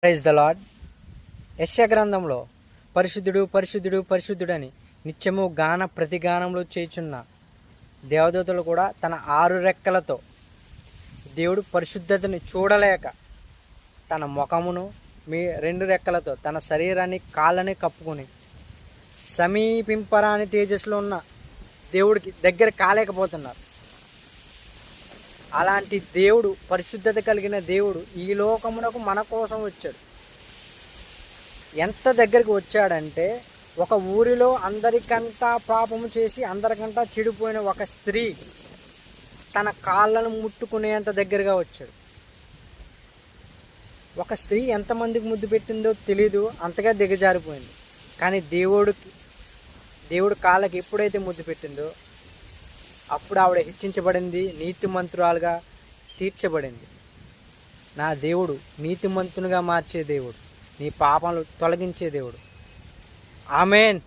Praise the lord. యెషయా గ్రంథంలో పరిశుద్ధుడు పరిశుద్ధుడు పరిశుద్ధుడని నిత్యము గాన ప్రతిగానంలో చేయుచున్న దేవదూతలు కూడా తన 6 రెక్కలతో దేవుడు పరిశుద్ధతని చూడలేక తన ముఖమును 2 రెక్కలతో తన శరీరాన్ని కాళ్ళని కప్పుకొని సమీపింపరాని తేజస్సులో ఉన్న దేవుడికి దగ్గర కాలేకపోతున్నారు. అలాంటి దేవుడు, పరిశుద్ధత కలిగిన దేవుడు ఈ లోకమునకు మన కోసం వచ్చాడు. ఎంత దగ్గరికి వచ్చాడంటే, ఒక ఊరిలో అందరికంటా పాపము చేసి అందరికంటా చెడిపోయిన ఒక స్త్రీ తన కాళ్ళను ముట్టుకునేంత దగ్గరగా వచ్చాడు. ఒక స్త్రీ ఎంతమందికి ముద్దు పెట్టిందో తెలీదు, అంతగా దిగజారిపోయింది. కానీ దేవుడు కాళ్ళకి ఎప్పుడైతే ముద్దు పెట్టిందో అప్పుడు ఆవిడ హెచ్చించబడింది, నీతిమంతురాలుగా తీర్చబడింది. నా దేవుడు నీతిమంతునిగా మార్చే దేవుడు, నీ పాపాలు తొలగించే దేవుడు. ఆమేన్.